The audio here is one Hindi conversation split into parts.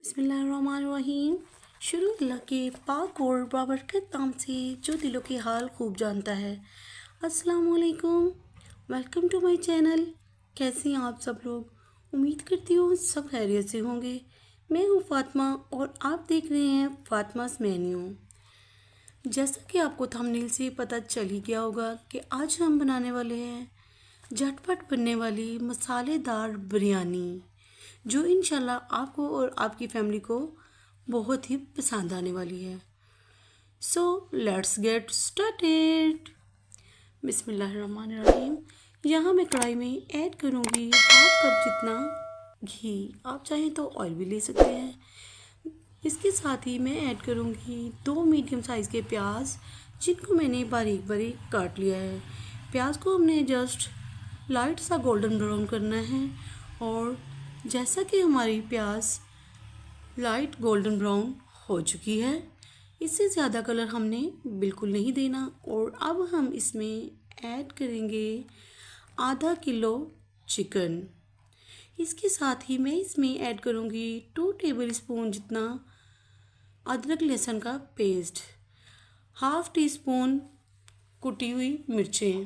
बिस्मिल्लाहिर्रहमानिर्रहीम। शुरू अल्लाह के पाक और बाबरकत नाम से जो दिलों के हाल खूब जानता है। अस्सलामु अलैकुम, वेलकम टू माय चैनल। कैसे हैं आप सब लोग? उम्मीद करती हूँ सब खैरियत से होंगे। मैं हूँ फातिमा और आप देख रहे हैं फातिमास मेन्यू। जैसा कि आपको थंबनेल से पता चल ही गया होगा कि आज हम बनाने वाले हैं झटपट बनने वाली मसालेदार बिरयानी, जो इंशाल्लाह आपको और आपकी फैमिली को बहुत ही पसंद आने वाली है। So let's get started. बिस्मिल्लाहिर्रहमानिर्रहीम। यहाँ मैं कढ़ाई में ऐड करूँगी हाफ कप जितना घी। आप चाहें तो ऑयल भी ले सकते हैं। इसके साथ ही मैं ऐड करूँगी 2 मीडियम साइज़ के प्याज, जिनको मैंने बारीक बारीक काट लिया है। प्याज को हमने जस्ट लाइट सा गोल्डन ब्राउन करना है। और जैसा कि हमारी प्याज लाइट गोल्डन ब्राउन हो चुकी है, इससे ज़्यादा कलर हमने बिल्कुल नहीं देना। और अब हम इसमें ऐड करेंगे आधा किलो चिकन। इसके साथ ही मैं इसमें ऐड करूँगी 2 टेबल स्पून जितना अदरक लहसुन का पेस्ट, हाफ टी स्पून कुटी हुई मिर्चें,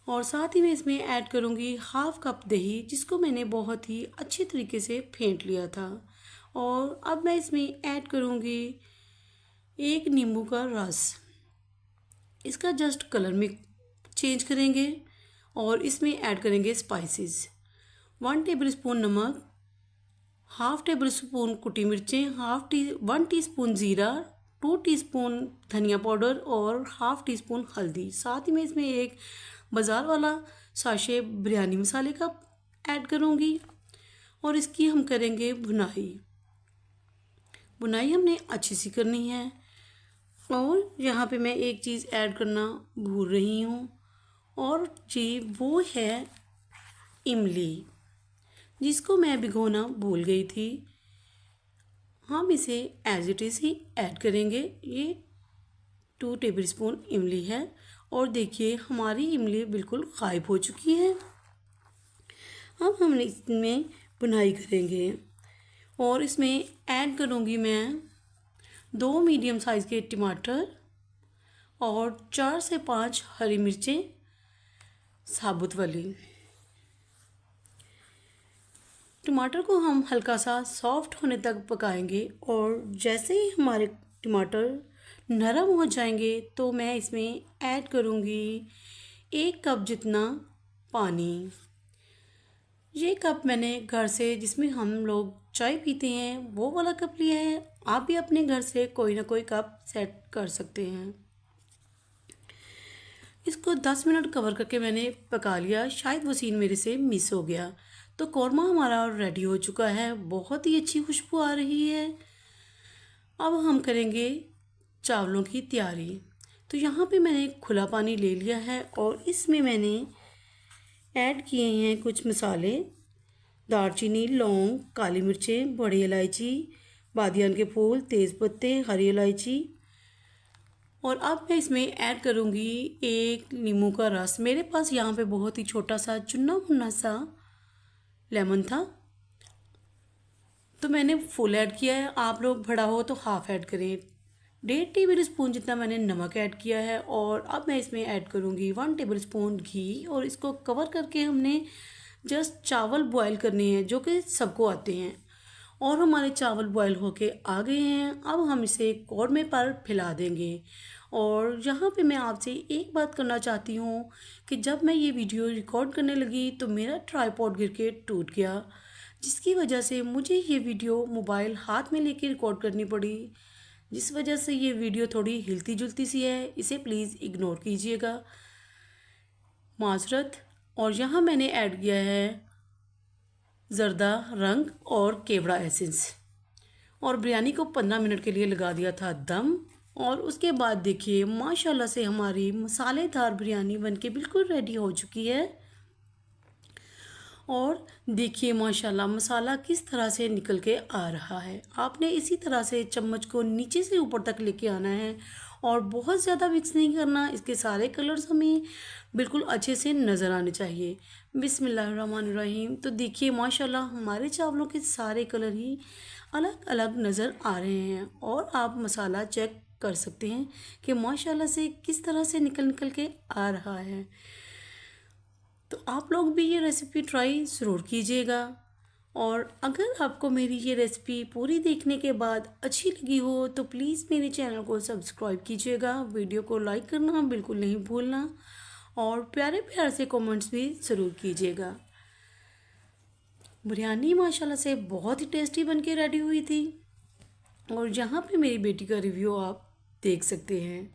और साथ ही मैं इसमें ऐड करूँगी हाफ कप दही, जिसको मैंने बहुत ही अच्छी तरीके से फेंट लिया था। और अब मैं इसमें ऐड करूँगी 1 नींबू का रस। इसका जस्ट कलर में चेंज करेंगे और इसमें ऐड करेंगे स्पाइसेस। 1 टेबल स्पून नमक, हाफ टेबल स्पून कुटी मिर्चें, 1 टीस्पून ज़ीरा, 2 टीस्पून धनिया पाउडर और हाफ टी स्पून हल्दी। साथ ही मैं इसमें एक बाज़ार वाला साशे बिरयानी मसाले का ऐड करूँगी और इसकी हम करेंगे भुनाई। भुनाई हमने अच्छी सी करनी है। और यहाँ पे मैं एक चीज़ ऐड करना भूल रही हूँ, और जी वो है इमली, जिसको मैं भिगोना भूल गई थी। हम इसे एज इट इज़ ही ऐड करेंगे। ये 2 टेबल स्पून इमली है। और देखिए हमारी इमली बिल्कुल गायब हो चुकी है। अब हम इसमें बुनाई करेंगे और इसमें ऐड करूँगी मैं 2 मीडियम साइज़ के टमाटर और 4 से 5 हरी मिर्चें साबुत वाली। टमाटर को हम हल्का सा सॉफ्ट होने तक पकाएंगे, और जैसे ही हमारे टमाटर नरम हो जाएंगे तो मैं इसमें ऐड करूँगी 1 कप जितना पानी। ये कप मैंने घर से, जिसमें हम लोग चाय पीते हैं, वो वाला कप लिया है। आप भी अपने घर से कोई ना कोई कप सेट कर सकते हैं। इसको 10 मिनट कवर करके मैंने पका लिया। शायद वो सीन मेरे से मिस हो गया। तो कौरमा हमारा रेडी हो चुका है, बहुत ही अच्छी खुशबू आ रही है। अब हम करेंगे चावलों की तैयारी। तो यहाँ पे मैंने खुला पानी ले लिया है और इसमें मैंने ऐड किए हैं कुछ मसाले: दालचीनी, लौंग, काली मिर्चें, बड़ी इलायची, बादियान के फूल, तेज़पत्ते, हरी इलायची। और अब मैं इसमें ऐड करूँगी 1 नींबू का रस। मेरे पास यहाँ पे बहुत ही छोटा सा चुन्ना मुन्ना सा लेमन था, तो मैंने फुल ऐड किया है। आप लोग बड़ा हो तो हाफ ऐड करें। 1.5 टेबल स्पून जितना मैंने नमक ऐड किया है। और अब मैं इसमें ऐड करूँगी 1 टेबल स्पून घी, और इसको कवर करके हमने जस्ट चावल बॉयल करने हैं, जो कि सबको आते हैं। और हमारे चावल बॉयल होके आ गए हैं। अब हम इसे कौरमे पर फैला देंगे। और यहाँ पे मैं आपसे एक बात करना चाहती हूँ कि जब मैं ये वीडियो रिकॉर्ड करने लगी तो मेरा ट्राइपॉड गिर के टूट गया, जिसकी वजह से मुझे ये वीडियो मोबाइल हाथ में लेके रिकॉर्ड करनी पड़ी, जिस वजह से ये वीडियो थोड़ी हिलती जुलती सी है। इसे प्लीज़ इग्नोर कीजिएगा, माजरत। और यहाँ मैंने ऐड किया है ज़र्दा रंग और केवड़ा एसेंस, और बिरयानी को 15 मिनट के लिए लगा दिया था दम। और उसके बाद देखिए माशाल्लाह से हमारी मसालेदार बिरयानी बनके बिल्कुल रेडी हो चुकी है। और देखिए माशाल्लाह मसाला किस तरह से निकल के आ रहा है। आपने इसी तरह से चम्मच को नीचे से ऊपर तक लेके आना है और बहुत ज़्यादा मिक्स नहीं करना। इसके सारे कलर्स हमें बिल्कुल अच्छे से नज़र आने चाहिए। बिस्मिल्लाहिर्रहमानिर्रहीम। तो देखिए माशाल्लाह हमारे चावलों के सारे कलर ही अलग अलग नज़र आ रहे हैं और आप मसाला चेक कर सकते हैं कि माशाल्लाह से किस तरह से निकल निकल के आ रहा है। तो आप लोग भी ये रेसिपी ट्राई ज़रूर कीजिएगा। और अगर आपको मेरी ये रेसिपी पूरी देखने के बाद अच्छी लगी हो तो प्लीज़ मेरे चैनल को सब्सक्राइब कीजिएगा, वीडियो को लाइक करना बिल्कुल नहीं भूलना और प्यारे प्यारे से कमेंट्स भी ज़रूर कीजिएगा। बिरयानी माशाल्लाह से बहुत ही टेस्टी बन के रेडी हुई थी और यहाँ पे मेरी बेटी का रिव्यू आप देख सकते हैं,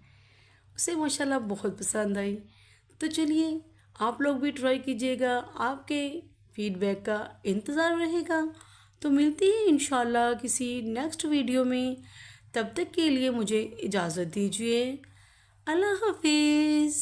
उसे माशाल्लाह बहुत पसंद आई। तो चलिए आप लोग भी ट्राई कीजिएगा, आपके फीडबैक का इंतज़ार रहेगा। तो मिलती है इंशाल्लाह किसी नेक्स्ट वीडियो में, तब तक के लिए मुझे इजाज़त दीजिए। अल्लाह हाफिज़।